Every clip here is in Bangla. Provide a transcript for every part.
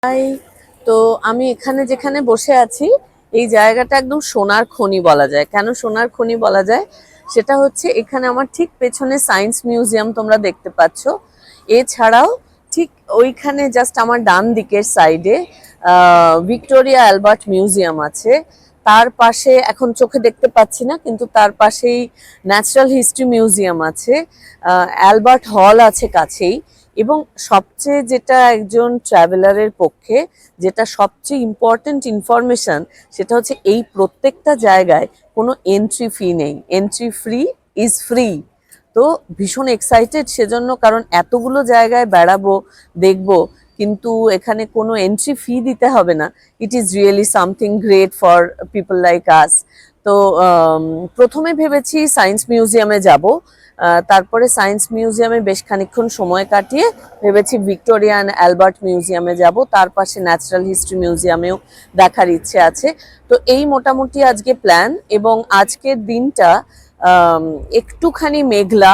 হাই। তো আমি এখানে যেখানে বসে আছি এই জায়গাটা একদম সোনার খনি বলা যায়। কেন সোনার খনি বলা যায় সেটা হচ্ছে এখানে আমার ঠিক পেছনে সায়েন্স মিউজিয়াম তোমরা দেখতে পাচ্ছ। এছাড়াও ঠিক ওইখানে জাস্ট আমার ডান দিকের সাইডে ভিক্টোরিয়া অ্যালবার্ট মিউজিয়াম আছে। তার পাশে এখন চোখে দেখতে পাচ্ছি না, কিন্তু তার পাশেই ন্যাচারাল হিস্ট্রি মিউজিয়াম আছে, অ্যালবার্ট হল আছে কাছেই। এবং সবচেয়ে যেটা একজন ট্রাভেলারের পক্ষে যেটা সবচেয়ে ইম্পর্টেন্ট ইনফরমেশন সেটা হচ্ছে এই প্রত্যেকটা জায়গায় কোনো এন্ট্রি ফি নেই। Entry free is free. তো ভীষণ এক্সাইটেড সেজন্য, কারণ এতগুলো জায়গায় বেড়াবো, দেখবো, কিন্তু এখানে কোনো এন্ট্রি ফি দিতে হবে না। It is really something great for people like আস। তো প্রথমে ভেবেছি সায়েন্স মিউজিয়ামে যাব, তারপরে সায়েন্স মিউজিয়ামে বেশ খানিকক্ষণ সময় কাটিয়ে ভেবেছি ভিক্টোরিয়া অ্যান্ড অ্যালবার্ট মিউজিয়ামে যাব, তার পাশে ন্যাচারাল হিস্ট্রি মিউজিয়ামেও দেখার ইচ্ছে আছে। তো এই মোটামুটি আজকে প্ল্যান। এবং আজকের দিনটা একটুখানি মেঘলা।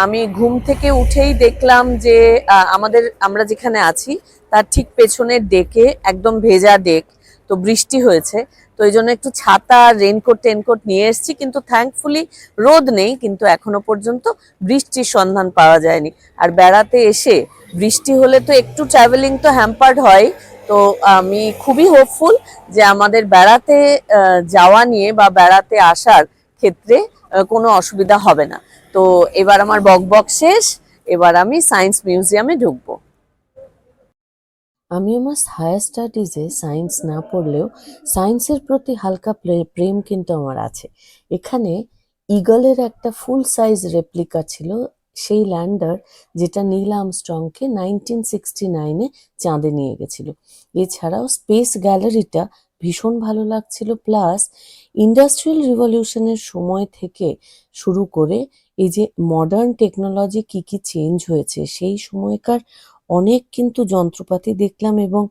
আমি ঘুম থেকে উঠেই দেখলাম যে আমরা যেখানে আছি তার ঠিক পেছনের ডেকে একদম ভেজা ডেক, তো বৃষ্টি হয়েছে। তো এই জন্য একটু ছাতা রেনকোট টেনকোট নিয়ে এসেছি, কিন্তু থ্যাঙ্কফুলি রোদ নেই, কিন্তু এখনো পর্যন্ত বৃষ্টির সন্ধান পাওয়া যায়নি। আর বেড়াতে এসে বৃষ্টি হলে তো একটু ট্রাভেলিং তো হ্যাম্পার্ড হয়। তো আমি খুবই হোপফুল যে আমাদের বেড়াতে যাওয়া নিয়ে বা বেড়াতে আসার ক্ষেত্রে কোনো অসুবিধা হবে না। তো এবার আমার বকবক শেষ, এবার আমি সায়েন্স মিউজিয়ামে ঢুকবো। আমি আমার হায়ার স্টাডিজে সায়েন্স না পড়লেও সায়েন্সের প্রতি হালকা প্রেম কিন্তু আমার আছে। এখানে ঈগলের একটা ফুল সাইজ রেপ্লিকা ছিল, সেই ল্যান্ডার যেটা নীল আর্মস্ট্রংকে 1969-এ চাঁদে নিয়ে গেছিল। এছাড়াও স্পেস গ্যালারিটা ভীষণ ভালো লাগছিল। প্লাস ইন্ডাস্ট্রিয়াল রিভলিউশনের সময় থেকে শুরু করে এই যে মডার্ন টেকনোলজি কি কি চেঞ্জ হয়েছে সেই সময়কার অনেক কিন্তু যন্ত্রপাতি দেখলাম এবং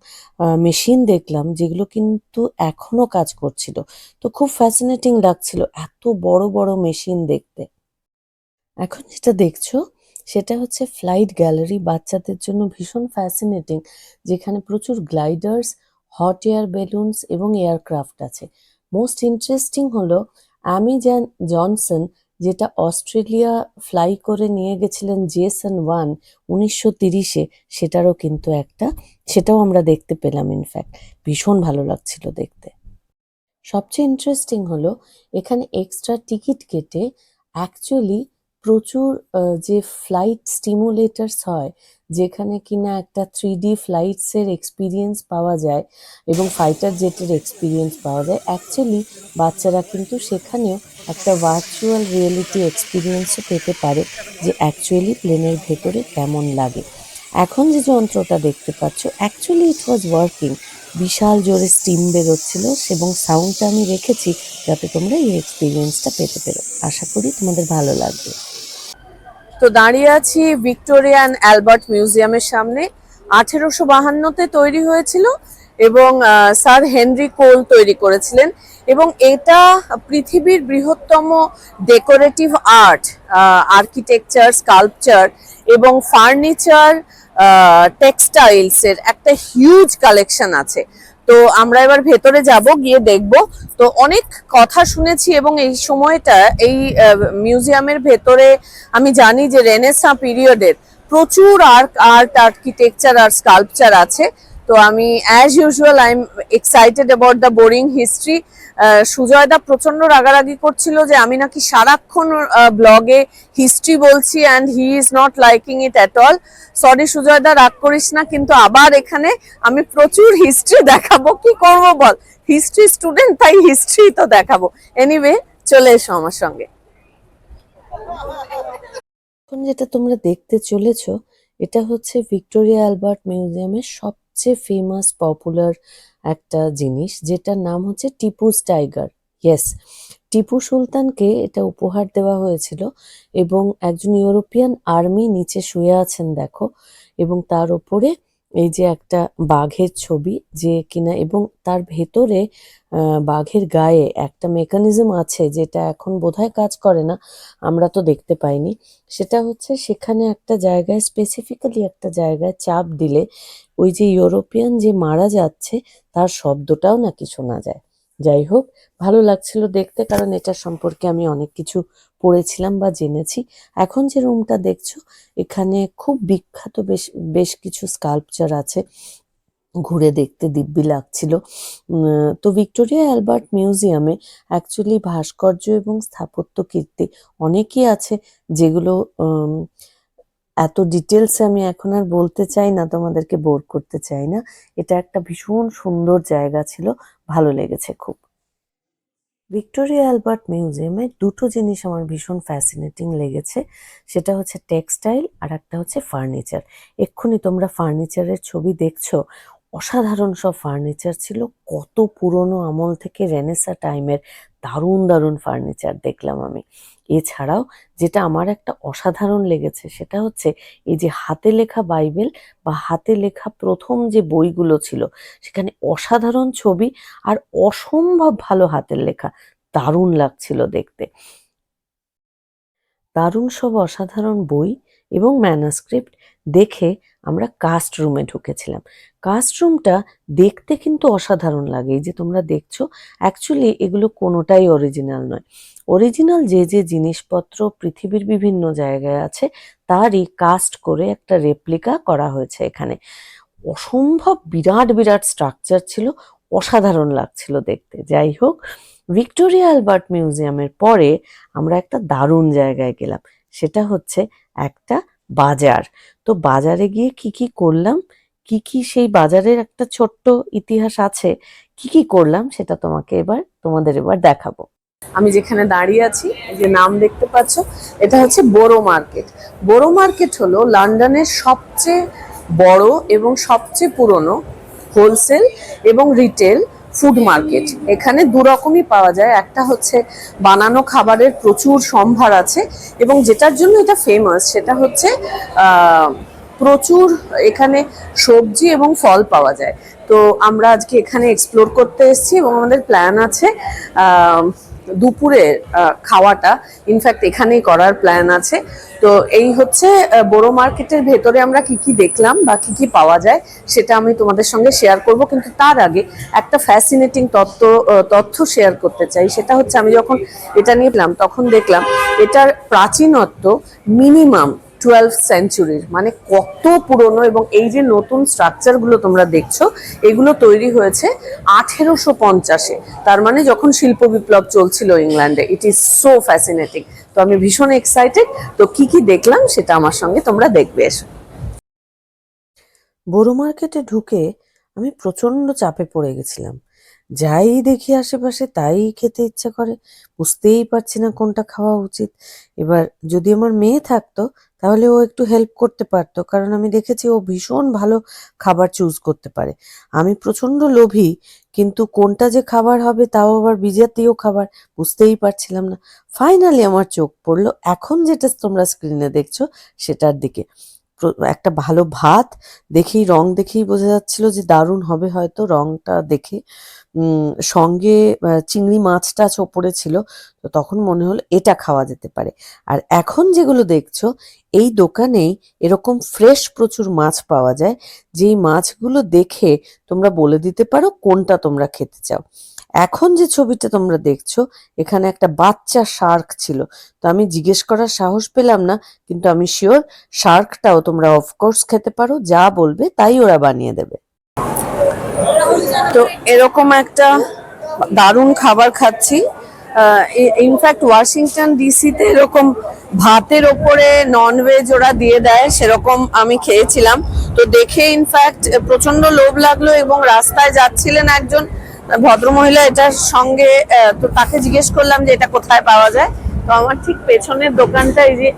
মেশিন দেখলাম যেগুলো কিন্তু এখনো কাজ করছিল। তো খুব ফ্যাসিনেটিং লাগছিল এত বড় বড় মেশিন দেখতে। এখন যেটা দেখছো সেটা হচ্ছে ফ্লাইট গ্যালারি, বাচ্চাদের জন্য ভীষণ ফ্যাসিনেটিং, যেখানে প্রচুর গ্লাইডার্স, হট এয়ার বেলুনস এবং এয়ারক্রাফট আছে। মোস্ট ইন্টারেস্টিং হলো জনসন, যেটা অস্ট্রেলিয়া ফ্লাই করে নিয়ে গেছিলেন জেসন 1 1930-এ, সেটাও আমরা দেখতে পেলাম। ইনফ্যাক্ট ভীষণ ভালো লাগছিল দেখতে। সবচেয়ে ইন্টারেস্টিং হলো এখানে এক্সট্রা টিকিট কেটে অ্যাকচুয়ালি প্রচুর যে ফ্লাইট স্টিমুলেটার্স হয়, যেখানে কিনা একটা 3D ফ্লাইটসের এক্সপিরিয়েন্স পাওয়া যায় এবং ফাইটার জেটের এক্সপিরিয়েন্স পাওয়া যায়। অ্যাকচুয়ালি বাচ্চারা কিন্তু সেখানেও একটা ভার্চুয়াল রিয়েলিটি এক্সপিরিয়েন্সও পেতে পারে, যে অ্যাকচুয়ালি প্লেনের ভেতরে কেমন লাগে। এখন যে যন্ত্রটা দেখতে পাচ্ছ অ্যাকচুয়ালি ইট ওয়াজ ওয়ার্কিং। বিশাল জোরে স্টিম বেরোচ্ছিল এবং সাউন্ডটা আমি রেখেছি যাতে তোমরা এই এক্সপিরিয়েন্সটা পেতে পারো। আশা করি তোমাদের ভালো লাগবে। তো দাঁড়িয়ে আছি ভিক্টোরিয়া অ্যান্ড অ্যালবার্ট মিউজিয়ামের সামনে। 1852-তে তৈরি হয়েছিল এবং স্যার হেনরি কোল তৈরি করেছিলেন। এবং এটা পৃথিবীর বৃহত্তম ডেকোরেটিভ আর্ট, আর্কিটেকচার, স্কাল্পচার এবং ফার্নিচার, টেক্সটাইলসের একটা হিউজ কালেকশন আছে। তো আমরা এবার ভেতরে যাব, গিয়ে দেখব। তো অনেক কথা শুনেছি এবং এই সময়টা এই মিউজিয়ামের ভেতরে আমি জানি যে রেনেসাঁ পিরিয়ডের প্রচুর আর্ট আর্কিটেকচার আর স্কাল্পচার আছে। তো আমি as usual I am excited about the boring history. সুজয়দা প্রচন্ড রাগারাগি করছিল যে আমি নাকি সারাক্ষণ ব্লগে হিস্ট্রি বলছি, and he is not liking it at all. Sorry সুজয়দা, রাগ করিস না, কিন্তু আবার এখানে আমি প্রচুর হিস্ট্রি দেখাবো। কি করবো বল, হিস্ট্রি স্টুডেন্ট, তাই হিস্ট্রি তো দেখাবো। এনিওয়ে, চলে এসো আমার সঙ্গে। এখন যেটা তোমরা দেখতে চলেছো এটা হচ্ছে ভিক্টোরিয়া অ্যালবার্ট মিউজিয়ামের সবচেয়ে ফেমাস পপুলার একটা জিনিস, যেটার নাম হচ্ছে টিপুস টাইগার। ইয়েস, টিপু সুলতানকে এটা উপহার দেওয়া হয়েছিল এবং একজন ইউরোপিয়ান আর্মি নিচে শুয়ে আছেন দেখো, এবং তার উপরে এই যে একটা বাঘের ছবি যে কিনা, এবং তার ভেতরে বাঘের গায়ে একটা মেকানিজম আছে যেটা এখন বোধহয় কাজ করে না, আমরা তো দেখতে পাইনি। সেটা হচ্ছে সেখানে একটা জায়গায়, স্পেসিফিক্যালি একটা জায়গায় চাপ দিলে ওই যে ইউরোপিয়ান যে মারা যাচ্ছে তার শব্দটাও নাকি শোনা যায়। যাই হোক, ভালো লাগছিল দেখতে, কারণ এটা সম্পর্কে আমি অনেক কিছু পড়েছিলাম বা জেনেছি। এখন যে রুমটা দেখছো, এখানে খুব বিখ্যাত বেশ বেশ কিছু স্কাল্পচার আছে, ঘুরে দেখতে দিব্যি লাগছিল। তো ভিক্টোরিয়া অ্যালবার্ট মিউজিয়ামে অ্যাকচুয়ালি ভাস্কর্য এবং স্থাপত্য কীর্তি অনেকই আছে, যেগুলো এত ডিটেলসে আমি এখন আর বলতে চাই না, তোমাদেরকে বোর করতে চাই না। এটা একটা ভীষণ সুন্দর জায়গা ছিল, ভালো লেগেছে খুব। ভিক্টোরিয়া অ্যালবার্ট মিউজিয়ামে দুটো জিনিস আমার ভীষণ ফ্যাসিনেটিং লেগেছে, সেটা হচ্ছে টেক্সটাইল আর একটা হচ্ছে ফার্নিচার। এক্ষুনি তোমরা ফার্নিচারের ছবি দেখছো, অসাধারণ সব ফার্নিচার ছিল, কত পুরনো আমল থেকে রেনেসা টাইমের দারুণ দারুণ ফার্নিচার দেখলাম আমি। এছাড়াও যেটা আমার একটা অসাধারণ লেগেছে সেটা হচ্ছে এই যে হাতে লেখা বাইবেল বা হাতে লেখা প্রথম যে বইগুলো ছিল, সেখানে অসাধারণ ছবি আর অসম্ভব ভালো হাতের লেখা, দারুণ লাগছিল দেখতে। দারুণ সব অসাধারণ বই এবং ম্যানাস্ক্রিপ্ট দেখে আমরা কাস্ট রুমে ঢুকেছিলাম। কাস্ট রুমটা দেখতে কিন্তু অসাধারণ লাগে, এই যে তোমরা দেখছো, অ্যাকচুয়ালি এগুলো কোনোটাই অরিজিনাল নয়। অরিজিনাল যে যে জিনিসপত্র পৃথিবীর বিভিন্ন জায়গায় আছে তারই কাস্ট করে একটা রেপ্লিকা করা হয়েছে এখানে। অসম্ভব বিরাট বিরাট স্ট্রাকচার ছিল, অসাধারণ লাগছিল দেখতে। যাই হোক, ভিক্টোরিয়া অ্যালবার্ট মিউজিয়ামের পরে আমরা একটা দারুণ জায়গায় গেলাম, সেটা হচ্ছে একটা বাজার। তো বাজারে গিয়ে কি কি করলাম, কি কি সেই বাজারের একটা ছোট্ট ইতিহাস আছে, কি কি করলাম সেটা তোমাদের এবার দেখাবো। আমি যেখানে দাঁড়িয়ে আছি, এই যে নাম দেখতে পাচ্ছ, এটা হচ্ছে বোরো মার্কেট। বোরো মার্কেট হলো লন্ডনের সবচেয়ে বড় এবং সবচেয়ে পুরনো হোলসেল এবং রিটেল ফুড মার্কেট। এখানে দু রকমই পাওয়া যায়, একটা হচ্ছে বানানো খাবারের প্রচুর সম্ভার আছে, এবং যেটার জন্য এটা ফেমাস সেটা হচ্ছে প্রচুর এখানে সবজি এবং ফল পাওয়া যায়। তো আমরা আজকে এখানে এক্সপ্লোর করতে এসেছি এবং আমাদের প্ল্যান আছে দুপুরের খাওয়াটা ইনফ্যাক্ট এখানেই করার প্ল্যান আছে। তো এই হচ্ছে বোরো মার্কেটের ভেতরে আমরা কি কি দেখলাম বা কি কি পাওয়া যায় সেটা আমি তোমাদের সঙ্গে শেয়ার করব, কিন্তু তার আগে একটা ফ্যাসিনেটিং তথ্য শেয়ার করতে চাই। সেটা হচ্ছে আমি যখন এটা নিলাম তখন দেখলাম এটার প্রাচীনত্ব মিনিমাম 12th সেঞ্চুরির, মানে কত পুরনো। এবং এই যে নতুন স্ট্রাকচারগুলো তোমরা দেখছো, এগুলো তৈরি হয়েছে 1850-এ, তার মানে যখন শিল্প বিপ্লব চলছিল ইংল্যান্ডে। It is so fascinating. তো আমি ভীষণ এক্সাইটেড, তো কি কি দেখলাম সেটা আমার সঙ্গে তোমরা দেখবে এসো। বোরো মার্কেটে ঢুকে আমি প্রচন্ড চাপে পড়ে গেছিলাম, যাই দেখি আশেপাশে তাই খেতে ইচ্ছা করে, বুঝতেই পারছি না কোনটা খাওয়া উচিত। এবার যদি আমার মেয়ে থাকতো তাহলে ও একটু হেল্প করতে পারতো, কারণ আমি দেখেছি ও ভীষণ ভালো খাবার চুজ করতে পারে। আমি প্রচন্ড লোভী, কিন্তু কোনটা যে খাবার হবে তাও আবার বিজাতীয় খাবার, বুঝতেই পারছিলাম না। ফাইনালি আমার চোখ পড়লো এখন যেটা তোমরা স্ক্রিনে দেখছো সেটার দিকে। একটা ভালো ভাত, দেখেই রং দেখেই বোঝা যাচ্ছিল যে দারুণ হবে হয়তো রংটা দেখে। সঙ্গে চিংড়ি মাছটা ওপরে ছিল, তো তখন মনে হলো এটা খাওয়া যেতে পারে। আর এখন যেগুলো দেখছো, এই দোকানেই এরকম ফ্রেশ প্রচুর মাছ পাওয়া যায়, যেই মাছগুলো দেখে তোমরা বলে দিতে পারো কোনটা তোমরা খেতে চাও। এখন যে ছবিটা তোমরা দেখছো, এখানে একটা বাচ্চা শার্ক ছিল, তো আমি জিজ্ঞেস করার সাহস পেলাম না, কিন্তু আমি শিওর শার্কটাও তোমরা অফকোর্স খেতে পারো, যা বলবে তাই ওরা বানিয়ে দেবে। তো এরকম একটা দারুণ খাবার খাচ্ছি। ইনফ্যাক্ট ওয়াশিংটন ডিসিতে এরকম ভাতের ওপরে ননভেজ ওরা দিয়ে দেয়, সেরকম আমি খেয়েছিলাম। তো দেখে ইনফ্যাক্ট প্রচন্ড লোভ লাগলো, এবং রাস্তায় যাচ্ছিলেন একজন ভদ্রমহিলা এটার সঙ্গে, তো তাকে জিজ্ঞেস করলাম যে এটা কোথায় পাওয়া যায়। তো আমার ঠিক পেছনের দোকানটা, এই যে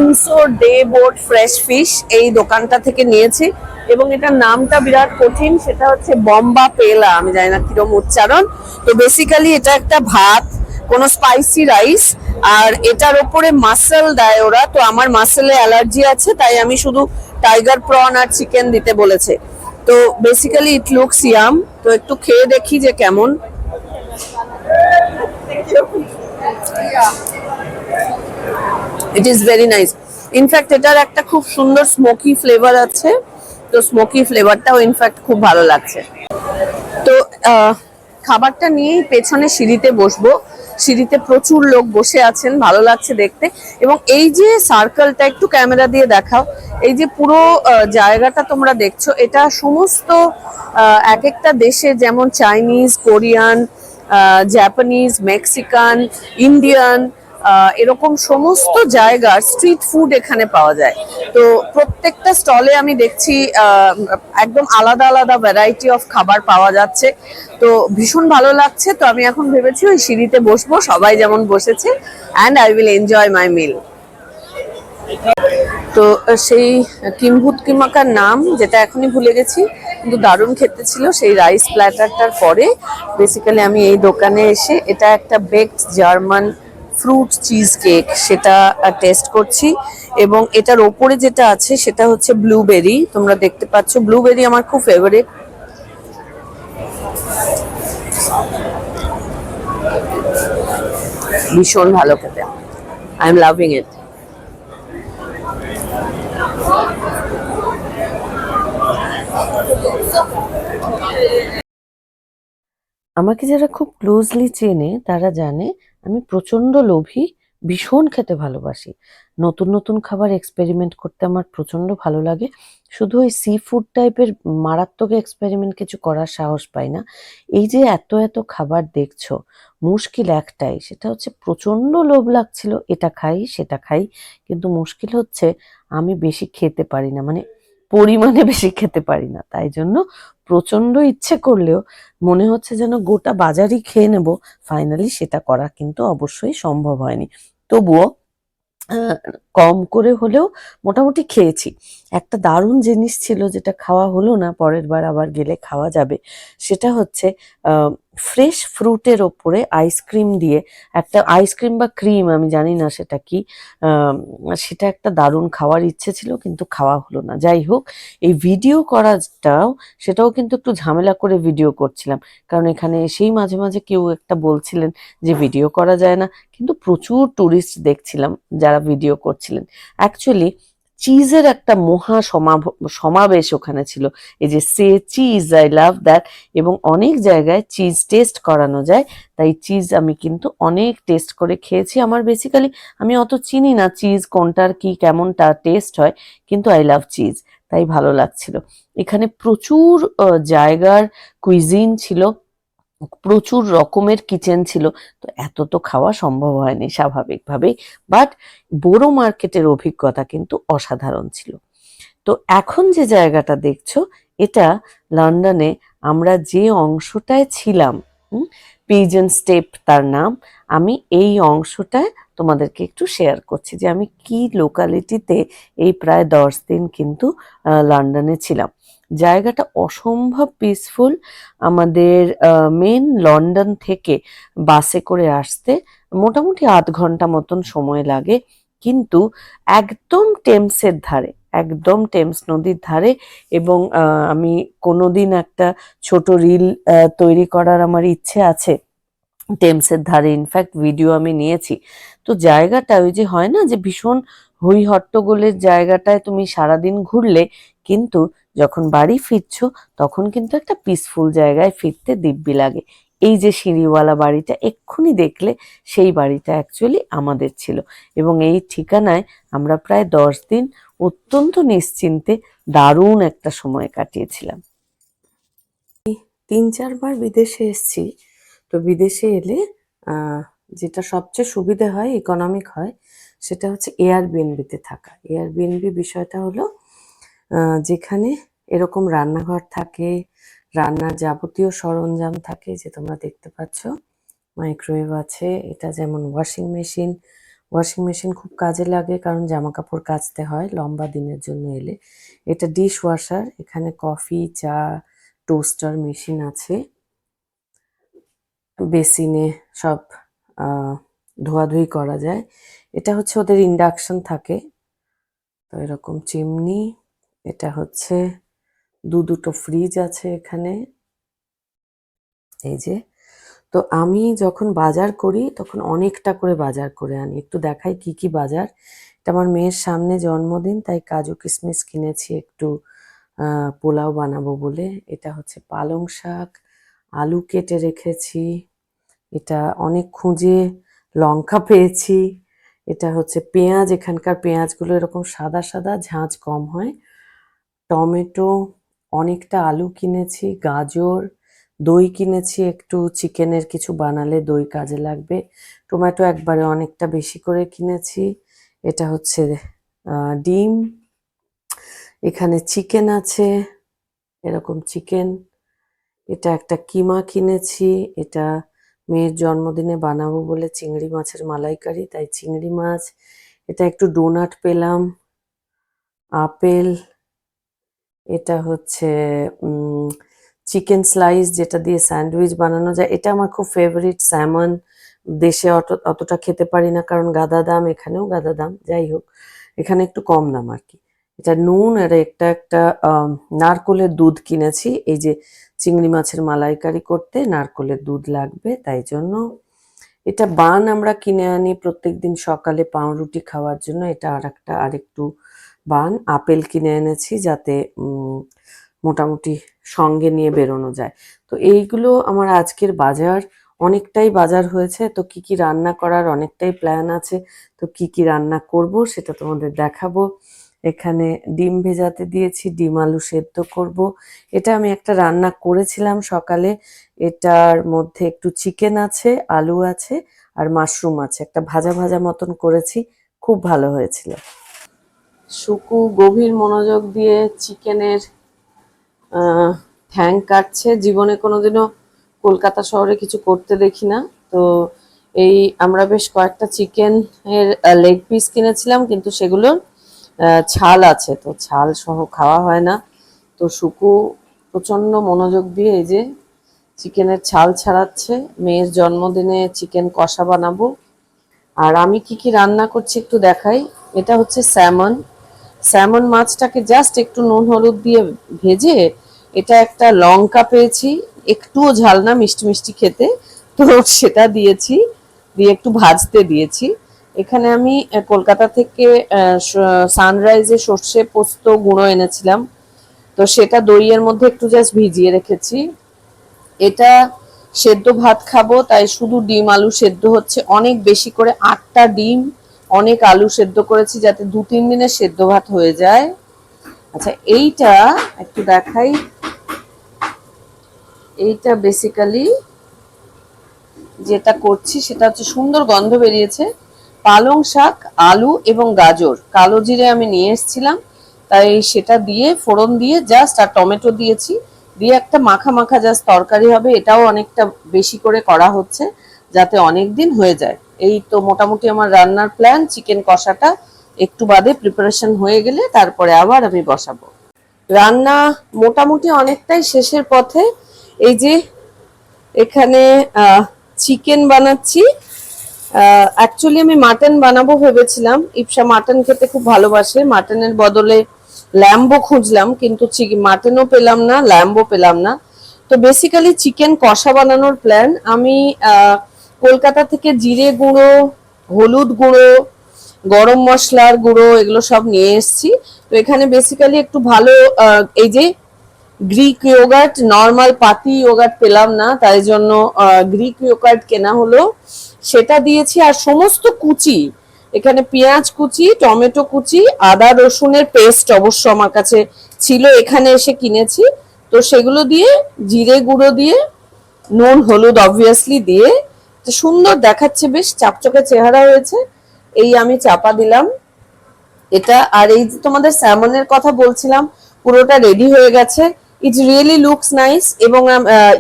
ইনসোর ডে বোট ফ্রেশ ফিশ, এই দোকানটা থেকে নিয়েছি। এবং এটার নামটা বিরাট কঠিন, সেটা হচ্ছে বম্বা পেলা, আমি জানি না কিরম উচ্চারণ। তো বেসিক্যালি এটা একটা ভাত, কোনো স্পাইসি রাইস, আর এটার ওপরে মাসেল দেয় ওরা। তো আমার মাসেলে অ্যালার্জি আছে, তাই আমি শুধু টাইগার প্রন আর চিকেন দিতে বলেছে। তো বেসিক্যালি ইট লুকস ইয়াম। তো একটু খেয়ে দেখি যে কেমন। It is very nice. In fact এটার একটা খুব সুন্দর স্মোকি ফ্লেভার আছে, তো স্মোকি ফ্লেভারটাও ইনফ্যাক্ট খুব ভালো লাগছে। তো খাবারটা নিয়েই পেছনে সিঁড়িতে বসবো। সিঁড়িতে প্রচুর লোক বসে আছেন, ভালো লাগছে দেখতে। এবং এই যে সার্কেলটা একটু ক্যামেরা দিয়ে দেখাও, এই যে পুরো জায়গাটা তোমরা দেখছো, এটা সমস্ত এক একটা দেশে, যেমন Chinese, Korean, Japanese, Mexican, Indian, এরকম সমস্ত জায়গার স্ট্রিট ফুড এখানে পাওয়া যায়। তো প্রত্যেকটা স্টলে আমি দেখছি একদম আলাদা আলাদা ভ্যারাইটি অফ খাবার পাওয়া যাচ্ছে। তো ভীষণ ভালো লাগছে। তো আমি এখন ভেবেছি ওই সিঁড়িতে বসবো, সবাই যেমন বসেছে, and I will enjoy my meal. তো সেই কিম্ভূত কিমাকার নাম যেটা এখনই ভুলে গেছি, কিন্তু দারুণ খেতে ছিল। সেই রাইস প্ল্যাটারটার পরে বেসিক্যালি আমি এই দোকানে এসে এটা একটা baked German fruit cheese cake, সেটা টেস্ট করছি। এবং এটার ওপরে যেটা আছে সেটা হচ্ছে ব্লুবেরি, তোমরা দেখতে পাচ্ছ। ব্লুবেরি আমার খুব ফেভারিট। ভীষণ ভালো খেতে, আই এম লাভিং ইট। আমাকে যারা খুব ক্লোজলি চেনে তারা জানে আমি প্রচন্ড লোভী, ভীষণ খেতে ভালোবাসি। নতুন নতুন খাবার এক্সপেরিমেন্ট করতে আমার প্রচন্ড ভালো লাগে। শুধু ওই সি ফুড টাইপের মারাত্মক এক্সপেরিমেন্ট কিছু করার সাহস পাই না। এই যে এত এত খাবার দেখছো, মুশকিল একটাই, সেটা হচ্ছে প্রচন্ড লোভ লাগছিল, এটা খাই সেটা খাই, কিন্তু মুশকিল হচ্ছে আমি বেশি খেতে পারি না, মানে পরিমাণে বেশি খেতে পারি না। তাই জন্য প্রচন্ড ইচ্ছে করলেও মনে হচ্ছে যেন গোটা বাজারই খেয়ে নেব, ফাইনালি সেটা করা কিন্তু অবশ্যই সম্ভব হয়নি। তবুও আহ, কম করে হলেও মোটামুটি খেয়েছি। একটা দারুণ জিনিস ছিল যেটা খাওয়া হলো না, পরের বার আবার গেলে খাওয়া যাবে। সেটা হচ্ছে ফ্রেশ ফ্রুটের ওপরে আইসক্রিম দিয়ে, একটা আইসক্রিম বা ক্রিম, আমি জানি না সেটা কি, আহ, সেটা একটা দারুণ খাওয়ার ইচ্ছে ছিল, কিন্তু খাওয়া হলো না। যাই হোক, এই ভিডিও করাটাও, সেটাও কিন্তু একটু ঝামেলা করে ভিডিও করছিলাম, কারণ এখানে এসেই মাঝে মাঝে কেউ একটা বলছিলেন যে ভিডিও করা যায় না, কিন্তু প্রচুর টুরিস্ট দেখছিলাম যারা ভিডিও করছিলেন। অ্যাকচুয়ালি চিজের একটা মহা সমাবেশ ওখানে ছিল। এই যে সে চিজ, আই লাভ দ্যাট। এবং অনেক জায়গায় চিজ টেস্ট করানো যায়, তাই চিজ আমি কিন্তু অনেক টেস্ট করে খেয়েছি। আমার বেসিক্যালি, আমি অত চিনি না চিজ কোনটার কি কেমনটা টেস্ট হয়, কিন্তু আই লাভ চিজ, তাই ভালো লাগছিল। এখানে প্রচুর জায়গার কুইজিন ছিল, প্রচুর রকমের কিচেন ছিল। তো এত তো খাওয়া সম্ভব হয়নি স্বাভাবিকভাবেই, বাট বড় মার্কেটের অভিজ্ঞতা কিন্তু অসাধারণ ছিল। তো এখন যে জায়গাটা দেখছো, এটা লন্ডনে আমরা যে অংশটায় ছিলাম, পিজন স্টেপ তার নাম। আমি এই অংশটায় তোমাদেরকে একটু শেয়ার করছি যে আমি কি লোকালিটিতে এই প্রায় 10 দিন কিন্তু লন্ডনে ছিলাম। জায়গাটা অসম্ভব পিসফুল। আমাদের মেন লন্ডন থেকে বাসে করে আসতে মোটামুটি 8 ঘন্টা মতন সময় লাগে, কিন্তু একদম টেমসের ধারে, একদম টেমস নদীর ধারে। এবং আমি কোনোদিন একটা ছোট রিল তৈরি করার আমার ইচ্ছে আছে টেমসের ধারে, ইনফ্যাক্ট ভিডিও আমি নিয়েছি। তো জায়গাটা ওই যে হয় না যে ভীষণ হই হট্টগোলের জায়গাটায় তুমি সারাদিন ঘুরলে, কিন্তু যখন বাড়ি ফিরছো তখন কিন্তু একটা পিসফুল জায়গায় ফিরতে দিব্যি লাগে। এই যে সিঁড়িওয়ালা বাড়িটা এক্ষুনি দেখলে, সেই বাড়িটা অ্যাকচুয়ালি আমাদের ছিল। এবং এই ঠিকানায় আমরা প্রায় 10 দিন অত্যন্ত নিশ্চিন্তে দারুণ একটা সময় কাটিয়েছিলাম। 3-4 বার বিদেশে এসেছি। তো বিদেশে এলে যেটা সবচেয়ে সুবিধে হয়, ইকোনমিক হয়, সেটা হচ্ছে এয়ারবিএনবিতে থাকা। এয়ারবিএনবি বিষয়টা হলো যেখানে এরকম রান্নাঘর থাকে, রান্নার যাবতীয় সরঞ্জাম থাকে, যে তোমরা দেখতে পাচ্ছ মাইক্রোওয়েভ আছে। এটা যেমন ওয়াশিং মেশিন, ওয়াশিং মেশিন খুব কাজে লাগে কারণ জামা কাপড় কাচতে হয় লম্বা দিনের জন্য এলে। এটা ডিশ ওয়াশার, এখানে কফি, চা, টোস্টার মেশিন আছে। বেসিনে সব ধোয়াধুয়ি করা যায়। এটা হচ্ছে ওদের ইন্ডাকশন থাকে। তো এরকম চিমনি, এটা হচ্ছে দুটো ফ্রিজ আছে এখানে, এই যে। তো আমি যখন বাজার করি তখন অনেকটা করে বাজার করে আনি। একটু দেখাই কি কি বাজার। এটা আমার মেয়ের সামনে জন্মদিন, তাই কাজু কিশমিশ কিনেছি একটু পোলাও বানাবো বলে। এটা হচ্ছে পালং শাক, আলু কেটে রেখেছি। এটা অনেক খুঁজে লঙ্কা পেয়েছি। এটা হচ্ছে পেঁয়াজ, এখানকার পেঁয়াজগুলো এরকম সাদা সাদা, ঝাঁঝ কম হয়। টমেটো, অনেকটা আলু কিনেছি, গাজর, দই কিনেছি একটু, চিকেনের কিছু বানালে দই কাজে লাগবে। টমেটো একবারে অনেকটা বেশি করে কিনেছি। এটা হচ্ছে ডিম, এখানে চিকেন আছে, এরকম চিকেন। এটা একটা কিমা কিনেছি, এটা মেয়ের জন্মদিনে বানাবো বলে চিংড়ি মাছের মালাইকারি, তাই চিংড়ি মাছ। এটা একটু ডোনাট পেলাম, আপেল। এটা হচ্ছে চিকেন স্লাইস, যেটা দিয়ে স্যান্ডউইচ বানানো যায়। এটা আমার খুব ফেভারিট, স্যামন। দেশে অতটা খেতে পারি না কারণ গাদা দাম, এখানেও গাদা দাম, যাই হোক এখানে একটু কম দাম আর কি। এটা নুন, আর একটা নারকোলের দুধ কিনেছি, এই যে চিংড়ি মাছের মালাইকারি করতে নারকোলের দুধ লাগবে, তাই জন্য। এটা বান আমরা কিনে আনি প্রত্যেকদিন সকালে পাউরুটি খাওয়ার জন্য। এটা আরেকটু বান। আপেল কিনে এনেছি যাতে মোটামুটি সঙ্গে নিয়ে বেরোনো যায়। তো এইগুলো আমার আজকের বাজার। অনেকটাই বাজার হয়েছে, তো কি কি রান্না করার অনেকটাই প্ল্যান আছে। তো কি কি রান্না করব সেটা তোমাদের দেখাবো। এখানে ডিম ভেজাতে দিয়েছি, ডিম আলু সেদ্ধ করব। এটা আমি একটা রান্না করেছিলাম সকালে। এটার মধ্যে একটু চিকেন আছে, আলু আছে, আর মাশরুম আছে। একটা ভাজা ভাজা মতন করেছি, খুব ভালো হয়েছিল। সুকু গভীর মনোযোগ দিয়ে চিকেনের ঠ্যাং কাটছে। জীবনে কোনোদিনও কলকাতা শহরে কিছু করতে দেখি না। তো এই আমরা বেশ কয়েকটা চিকেন এর লেগ পিস কিনেছিলাম, কিন্তু সেগুলোর ছাল আছে, তো ছাল সহ খাওয়া হয় না। তো সুকু প্রচন্ড মনোযোগ দিয়ে এই যে চিকেনের ছাল ছাড়াচ্ছে। মেয়ের জন্মদিনে চিকেন কষা বানাবো। আর আমি কি কি রান্না করছি একটু দেখাই। এটা হচ্ছে স্যামন। স্যামন মাছটাকে জাস্ট একটু নুন হলুদ দিয়ে ভেজে, এটা একটা লঙ্কা পেয়েছি, একটুও ঝাল না, মিষ্টি মিষ্টি খেতে, তো সেটা দিয়েছি, দিয়ে একটু ভাজতে দিয়েছি। এখানে আমি কলকাতা থেকে সানরাইজে সর্ষে পোস্ত গুঁড়ো এনেছিলাম, তো সেটা দইয়ের মধ্যে একটু জাস্ট ভিজিয়ে রেখেছি। এটা সেদ্ধ ভাত খাবো, তাই শুধু ডিম আলু সেদ্ধ হচ্ছে, অনেক বেশি করে 8টা ডিম, অনেক আলু সেদ্ধ করেছি যাতে 2-3 দিনের সেদ্ধ ভাত হয়ে যায়। আচ্ছা, এইটা একটু দেখাই। এইটা বেসিক্যালি যেটা করছি সেটা হচ্ছে, সুন্দর গন্ধ বেরিয়েছে, পালং শাক, আলু এবং গাজর, কালো জিরে আমি নিয়ে এসেছিলাম, তাই সেটা দিয়ে ফোড়ন দিয়ে জাস্ট, আর টমেটো দিয়েছি, দিয়ে একটা মাখা মাখা জাস্ট তরকারি হবে। এটাও অনেকটা বেশি করে করা হচ্ছে যাতে অনেক দিন হয়ে যায়। এই তো মোটামুটি আমার রান্নার প্ল্যান। চিকেন কষাটা একটু বাদে প্রিপারেশন হয়ে গেলে তারপরে আবার আমি বসাবো। রান্না মোটামুটি অনেকটাই শেষের পথে। এই যে এখানে চিকেন বানাচ্ছি। অ্যাকচুয়ালি আমি মাটন বানাবো ভেবেছিলাম, ইপসা মাটন খেতে খুব ভালোবাসে। মাটনের বদলে ল্যাম্বো খুঁজলাম, কিন্তু মাটনও পেলাম না, ল্যাম্বো পেলাম না। তো বেসিক্যালি চিকেন কষা বানানোর প্ল্যান। আমি কলকাতা থেকে জিরে গুঁড়ো, হলুদ গুঁড়ো, গরম মশলার গুঁড়ো এগুলো সব নিয়ে এসেছি। তো এখানে বেসিক্যালি একটু ভালো এই যে গ্রিক ইয়োগার্ট, নর্মাল পাতি ইয়োগার্ট পেলাম না, তাই জন্য গ্রিক ইয়োগার্ট কেনা হলো, সেটা দিয়েছি। আর সমস্ত কুচি, এখানে পেঁয়াজ কুচি, টমেটো কুচি, আদা রসুনের পেস্ট অবশ্য আমার কাছে ছিল, এখানে এসে কিনেছি। তো সেগুলো দিয়ে, জিরে গুঁড়ো দিয়ে, নুন হলুদ অবভিয়াসলি দিয়ে, সুন্দর দেখাচ্ছে, বেশ চাপচকে চেহারা হয়েছে। এই আমি চাপা দিলাম এটা। আর এই যে তোমাদের স্যামনের কথা বলছিলাম, পুরোটা রেডি হয়ে গেছে। ইট রিয়েলি লুকস নাইস এবং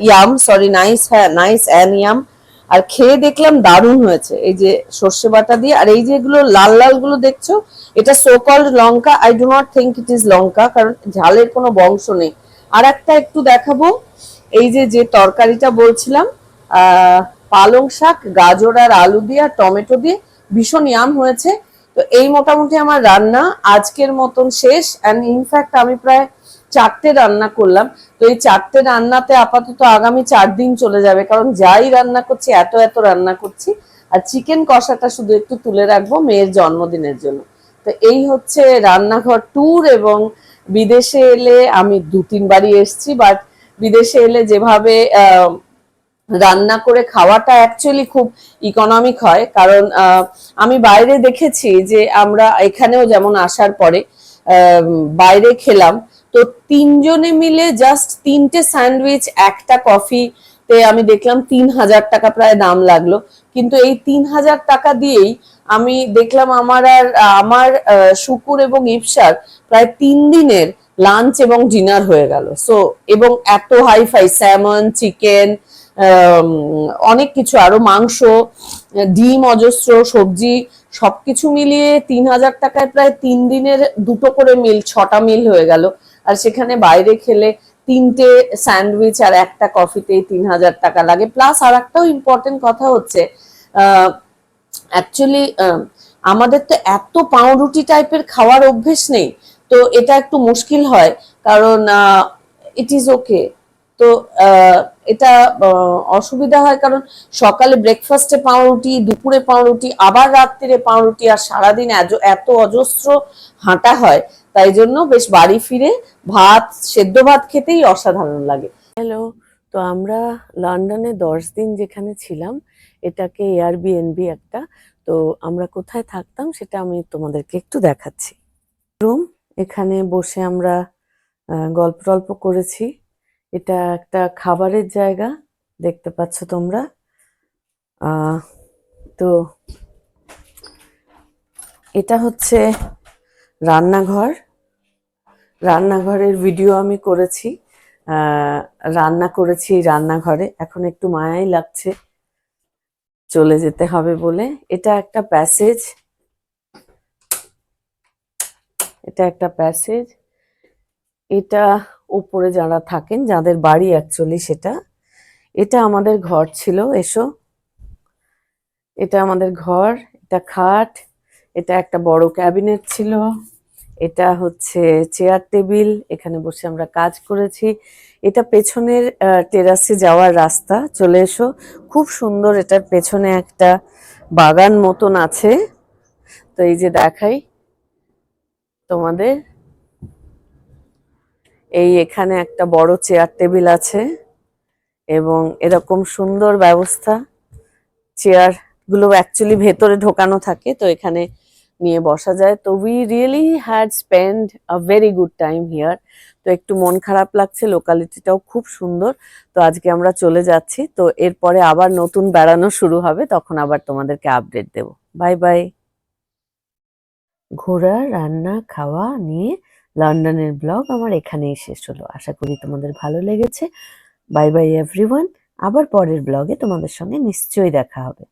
ইয়াম, সরি নাইস, হ্যাঁ নাইস অ্যান্ড ইয়াম। আর খেয়ে দেখলাম দারুণ হয়েছে, এই যে সর্ষে বাটা দিয়ে। আর এই যে এগুলো লাল লাল গুলো দেখছো, এটা সো কল্ড লঙ্কা। I do not think it is লঙ্কা, কারণ ঝালের কোনো বংশ নেই। আর একটা একটু দেখাবো, এই যে যে তরকারিটা বলছিলাম, পালং শাক, গাজর আর আলু দিয়ে আর টমেটো দিয়ে, ভীষণ ইয়াম হয়েছে। তো তো এই মোটামুটি আমার রান্না আজকের মতন শেষ। অ্যান্ড ইনফ্যাক্ট আমি প্রায় 4টে রান্না করলাম। তো এই 4টে রান্নাতে আপাতত আগামী 4 দিন চলে যাবে, কারণ যাই রান্না করছি এত এত রান্না করছি। আর চিকেন কষাটা শুধু একটু তুলে রাখবো মেয়ের জন্মদিনের জন্য। তো এই হচ্ছে রান্নাঘর ট্যুর। এবং বিদেশে এলে আমি 2-3 বারই এসেছি, বাট বিদেশে এলে যেভাবে রান্না করে খাওয়াটা অ্যাকচুয়ালি খুব ইকোনমিক হয়। কারণ আমি বাইরে দেখেছি যে আমরা এখানেও যেমন আসার পরে বাইরে খেলাম, তো 3জনে মিলে জাস্ট 3টে স্যান্ডউইচ, একটা কফিতে আমি দেখলাম 3,000 টাকা প্রায় দাম লাগলো। কিন্তু এই 3,000 টাকা দিয়েই আমি দেখলাম আমার শুকুর এবং ইপসার প্রায় 3 দিনের লাঞ্চ এবং ডিনার হয়ে গেল। সো এবং এত হাইফাই স্যামন, চিকেন, অনেক কিছু, আরো মাংস, ডিম অজস্র, সবজি, সবকিছু মিলিয়ে 3,000 টাকায় প্রায় 3 দিনের 2টো করে মিল, 6টা মিল হয়ে গেল। আর সেখানে বাইরে খেলে 3টে স্যান্ডউইচ আর একটা কফিতেই 3,000 টাকা লাগে। প্লাস আর একটাও ইম্পর্টেন্ট কথা হচ্ছে, অ্যাকচুয়ালি আমাদের তো এত পাউরুটি টাইপের খাওয়ার অভ্যেস নেই, তো এটা একটু মুশকিল হয়। কারণ ইট ইজ ওকে। তো এটা অসুবিধা হয়, কারণ সকালে ব্রেকফাস্টে পাউরুটি, দুপুরে পাউরুটি, আবার রাত্রিরে পাউরুটি, আর সারাদিন এত অজস্র হাঁটা হয়। তাই জন্য বেশ বাড়ি ফিরে ভাত, সেদ্ধ ভাত খেতেই অসাধারণ লাগে। হ্যালো, তো আমরা লন্ডনে 10 দিন যেখানে ছিলাম, এটাকে এয়ারবিএনবি একটা। তো আমরা কোথায় থাকতাম সেটা আমি তোমাদেরকে একটু দেখাচ্ছি। রুম, এখানে বসে আমরা গল্প টল্প করেছি। এটা একটা খাবারের জায়গা, দেখতে পাচ্ছ তোমরা। তো এটা হচ্ছে রান্নাঘর। রান্নাঘরের ভিডিও আমি করেছি, রান্না করেছি রান্নাঘরে। এখন একটু মায়াই লাগছে চলে যেতে হবে বলে। এটা একটা প্যাসেজ, এটা একটা প্যাসেজ। এটা উপরে যারা থাকেন, যাদের বাড়ি অ্যাকচুয়ালি সেটা। এটা আমাদের ঘর ছিল, এসো। এটা আমাদের ঘর, এটা খাট, এটা একটা বড় ক্যাবিনেট ছিল, এটা হচ্ছে চেয়ার টেবিল, এখানে বসে আমরা কাজ করেছি। এটা পেছনের টেরাসে যাওয়ার রাস্তা, চলে এসো। খুব সুন্দর, এটার পেছনে একটা বাগান মতন আছে। তো এই যে দেখাই তোমাদের, এই এখানে একটা বড় চেয়ার টেবিল আছে এবং এরকম সুন্দর ব্যবস্থা। চেয়ার গুলো অ্যাকচুয়ালি ভেতরে ঢোকানো থাকে, তো এখানে নিয়ে বসা যায়। তো we really had spend a very good time here. তো একটু মন খারাপ লাগছে, লোকালিটিটাও খুব সুন্দর। তো আজকে আমরা চলে যাচ্ছি, তো এরপরে আবার নতুন বেড়ানো শুরু হবে, তখন আবার তোমাদেরকে আপডেট দেব। Bye bye. ঘোরা, রান্না, খাওয়া নিয়ে লন্ডনের ব্লগ আমার এখানেই শেষ হলো। আশা করি তোমাদের ভালো লেগেছে। Bye bye everyone. আবার পরের ব্লগে তোমাদের সঙ্গে নিশ্চয়ই দেখা হবে।